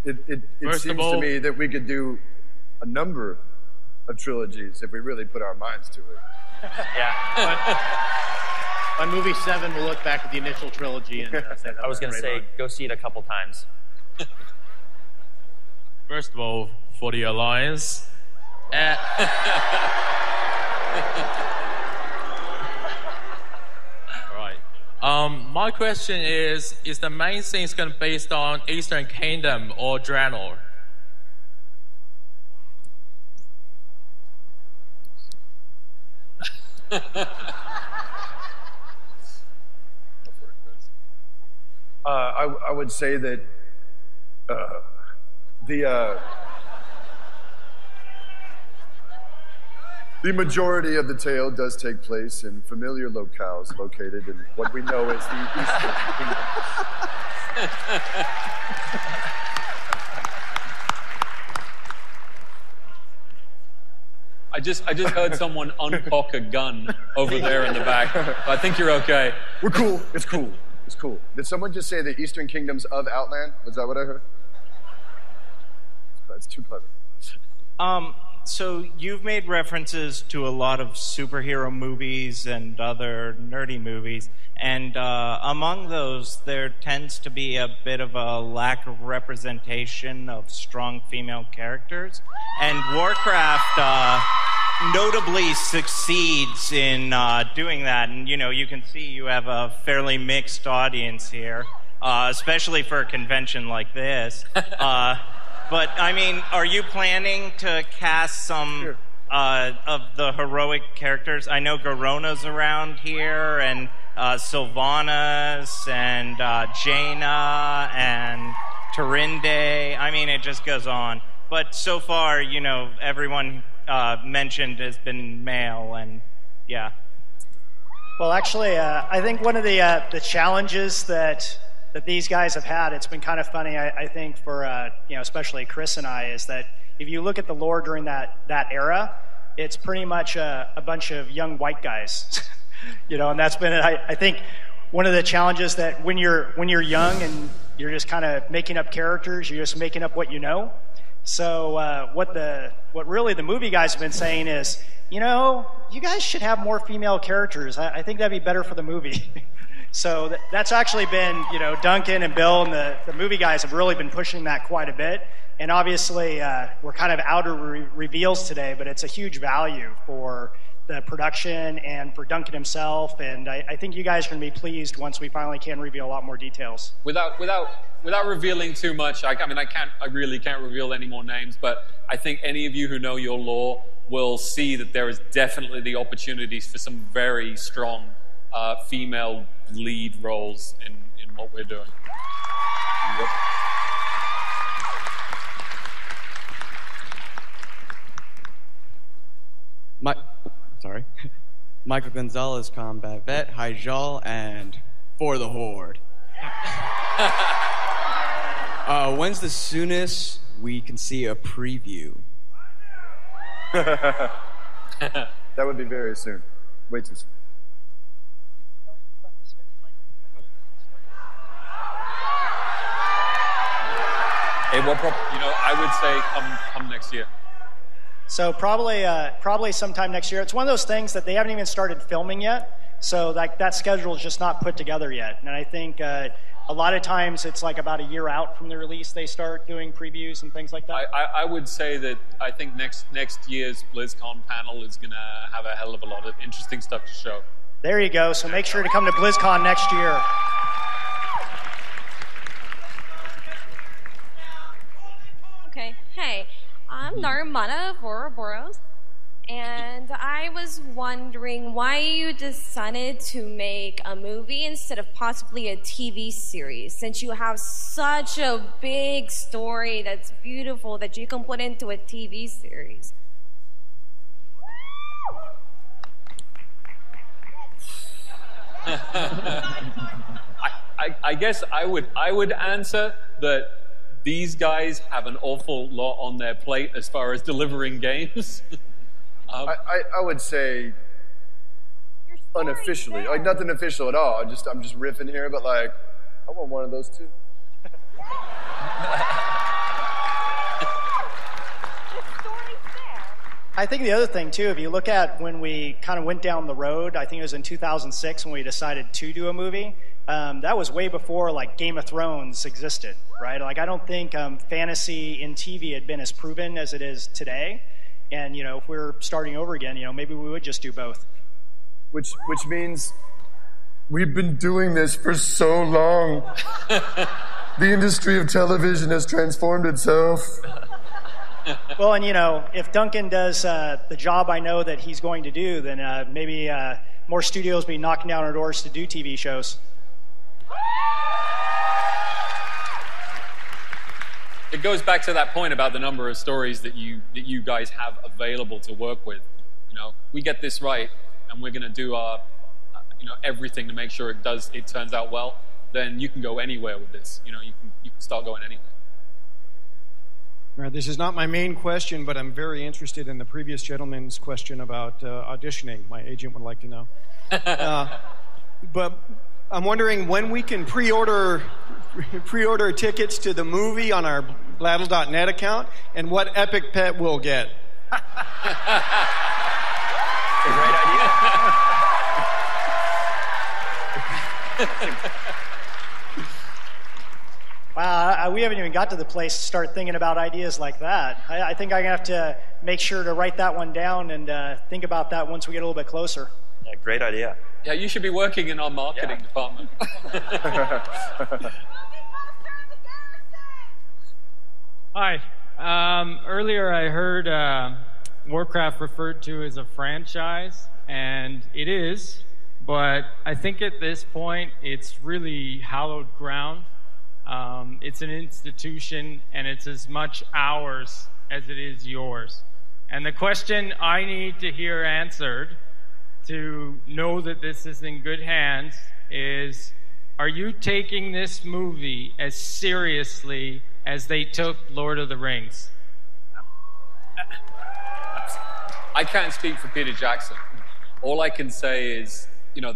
A: It seems to me that we could do a number of trilogies if we really put our minds to it.
E: Yeah. On movie 7, we'll look back at the initial trilogy and say that
F: I was going to say, go see it a couple times.
P: First of all, for the Alliance. My question is the main thing going to be based on Eastern Kingdom or Draenor?
A: I would say that the majority of the tale does take place in familiar locales located in what we know as the Eastern Kingdom.
D: I just heard someone uncock a gun over there in the back. I think you're okay.
A: We're cool. It's cool. It's cool. Did someone just say the Eastern Kingdoms of Outland? Was that what I heard? That's too clever.
Q: So you've made references to a lot of superhero movies and other nerdy movies, and among those, there tends to be a bit of a lack of representation of strong female characters, and Warcraft notably succeeds in doing that. And you know, you can see you have a fairly mixed audience here, especially for a convention like this. But, I mean, are you planning to cast some of the heroic characters. I know Garona's around here, and Sylvanas, and Jaina, and Turinde. I mean, it just goes on. But so far, everyone mentioned has been male, and yeah.
C: Well, actually, I think one of the challenges that these guys have had, it's been kind of funny, I think, for especially Chris and I, is that if you look at the lore during that era, it's pretty much a bunch of young white guys, and that's been, I think, one of the challenges that when you're young and you're just kind of making up characters, you're just making up what you know. So what really the movie guys have been saying is, you guys should have more female characters. I think that'd be better for the movie. So that's actually been, Duncan and Bill and the movie guys have really been pushing that quite a bit. And obviously, we're kind of outer reveals today, but it's a huge value for the production and for Duncan himself. And I think you guys are going to be pleased once we finally can reveal a lot more details.
D: Without revealing too much, I really can't reveal any more names, but I think any of you who know your lore will see that there is definitely the opportunities for some very strong female lead roles in what we're doing. Yep.
R: Michael Gonzalez, combat vet, Hyjal, and for the Horde. When's the soonest we can see a preview?
A: That would be very soon. Way too soon.
D: I would say come next year.
C: So probably sometime next year. It's one of those things that they haven't even started filming yet, so that schedule is just not put together yet. And I think a lot of times it's like about a year out from the release they start doing previews and things like that.
D: I would say that I think next year's BlizzCon panel is going to have a hell of a lot of interesting stuff to show.
C: There you go. So make sure to come to BlizzCon next year.
K: Okay. Hey, I'm Narmana of Ouroboros, and I was wondering why you decided to make a movie instead of possibly a TV series, since you have such a big story that's beautiful that you can put into a TV series.
D: I guess I would answer that these guys have an awful lot on their plate as far as delivering games.
A: I would say unofficially, like nothing official at all. I'm just riffing here, but like I want one of those too.
C: I think the other thing too, if you look at when we kind of went down the road, I think it was in 2006 when we decided to do a movie. That was way before like Game of Thrones existed, right? Like I don't think fantasy in TV had been as proven as it is today. And if we're starting over again, maybe we would just do both.
A: Which means we've been doing this for so long. The industry of television has transformed itself.
C: Well, and if Duncan does the job I know that he's going to do, then maybe more studios will be knocking down our doors to do TV shows.
D: It goes back to that point about the number of stories that you guys have available to work with. We get this right, and we're going to do our everything to make sure it turns out well. Then you can go anywhere with this. You can start going anywhere.
S: All right, this is not my main question, but I'm very interested in the previous gentleman's question about auditioning. My agent would like to know. But I'm wondering when we can pre-order tickets to the movie on our Blattle.net account, and what epic pet we'll get.
F: A great idea.
C: Wow, we haven't even got to the place to start thinking about ideas like that. I think I'm going to have to make sure to write that one down and think about that once we get a little bit closer.
F: Yeah, great idea.
D: Yeah, you should be working in our marketing department.
T: Hi. Earlier I heard Warcraft referred to as a franchise, and it is, but I think at this point it's really hallowed ground. It's an institution, and it's as much ours as it is yours. And the question I need to hear answered to know that this is in good hands is, are you taking this movie as seriously as they took Lord of the Rings?
D: I can't speak for Peter Jackson. All I can say is,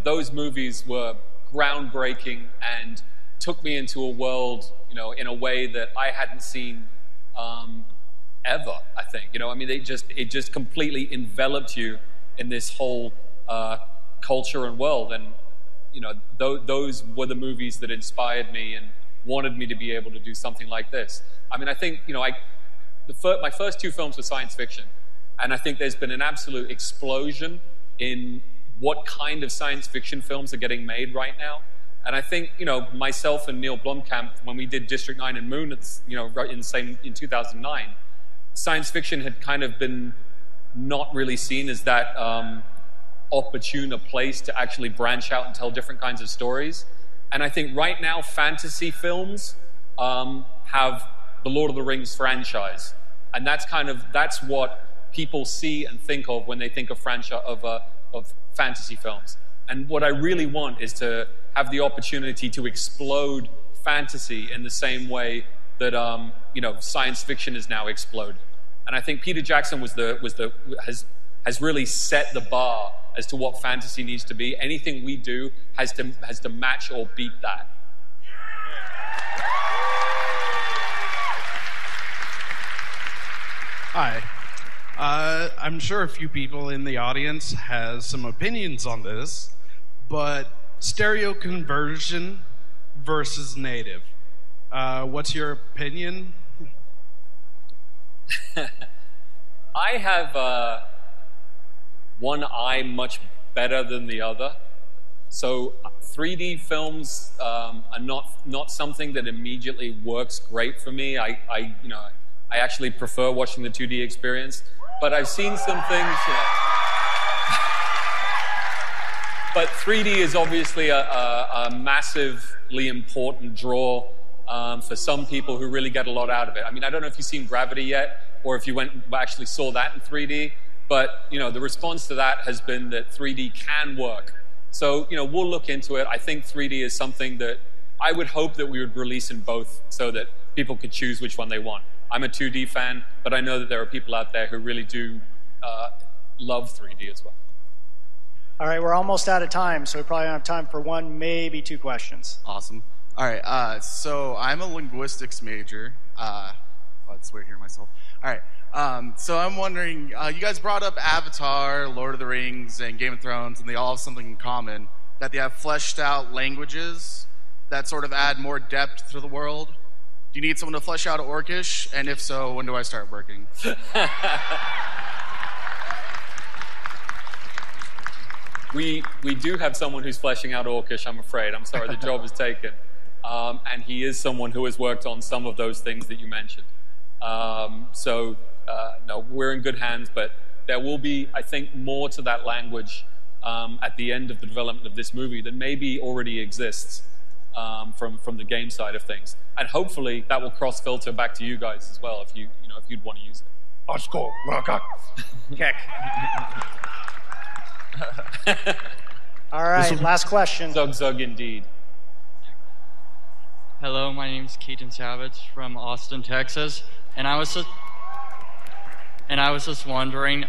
D: those movies were groundbreaking and took me into a world, in a way that I hadn't seen ever, I think. It just completely enveloped you in this whole culture and world. And, those were the movies that inspired me and wanted me to be able to do something like this. I think, my first two films were science fiction. And I think there's been an absolute explosion in what kind of science fiction films are getting made right now. And I think, myself and Neil Blomkamp, when we did District 9 and Moon, in 2009, science fiction had kind of been not really seen as that opportune a place to actually branch out and tell different kinds of stories. And I think right now, fantasy films have the Lord of the Rings franchise. And that's what people see and think of when they think of fantasy films. And what I really want is to have the opportunity to explode fantasy in the same way that science fiction is now exploded. And I think Peter Jackson has really set the bar as to what fantasy needs to be. Anything we do has to match or beat that.
U: Hi. I'm sure a few people in the audience has some opinions on this, but stereo conversion versus native. What's your opinion?
D: I have one eye much better than the other. So 3D films are not something that immediately works great for me. I actually prefer watching the 2D experience, but I've seen some things. But 3D is obviously a massively important draw for some people who really get a lot out of it. I don't know if you've seen Gravity yet, or if you actually saw that in 3D, but the response to that has been that 3D can work. So we'll look into it. I think 3D is something that I would hope that we would release in both, so that people could choose which one they want. I'm a 2D fan, but I know that there are people out there who really do love 3D as well.
C: All right, we're almost out of time, so we probably don't have time for one, maybe two questions.
V: Awesome. All right, so I'm a linguistics major. It's weird hearing myself. All right, so I'm wondering, you guys brought up Avatar, Lord of the Rings, and Game of Thrones, and they all have something in common, that they have fleshed out languages that sort of add more depth to the world. Do you need someone to flesh out Orcish? And if so, when do I start working?
D: We do have someone who's fleshing out Orcish, I'm afraid. I'm sorry, the job is taken. And he is someone who has worked on some of those things that you mentioned. No, we're in good hands, but there will be, I think, more to that language at the end of the development of this movie than maybe already exists from the game side of things. And hopefully that will cross-filter back to you guys as well if you'd want to use it.
B: Let's go.
C: Kick. All right, last question.
D: Zug indeed.
W: Hello, my name is Keaton Savage from Austin, Texas, and I was just wondering,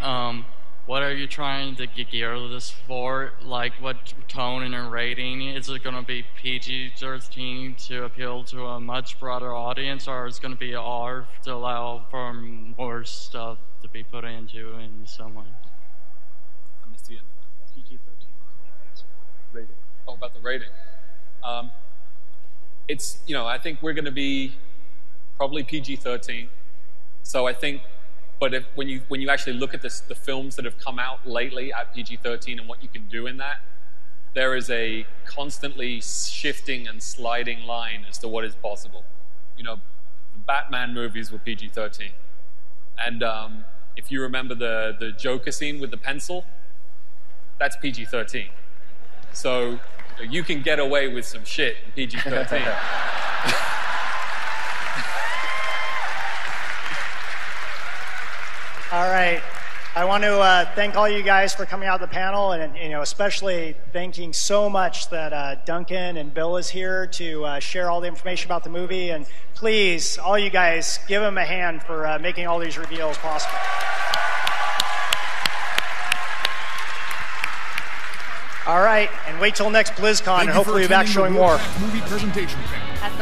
W: what are you trying to gear this for? Like, what tone and rating? Is it going to be PG-13 to appeal to a much broader audience, or is it going to be R to allow for more stuff to be put into in some way?
D: I missed the end. PG-13. Rating. Oh, about the rating. I think we're going to be probably PG-13. So I think, but when you actually look at the films that have come out lately at PG-13 and what you can do in that, there is a constantly shifting and sliding line as to what is possible. The Batman movies were PG-13, and if you remember the Joker scene with the pencil, that's PG-13. So you can get away with some shit in PG-13.
C: All right. I want to thank all you guys for coming out to the panel, and especially thanking so much that Duncan and Bill is here to share all the information about the movie. And please, all you guys, give them a hand for making all these reveals possible. All right, and wait till next BlizzCon, and hopefully we'll be back showing more.
B: Movie presentation panel.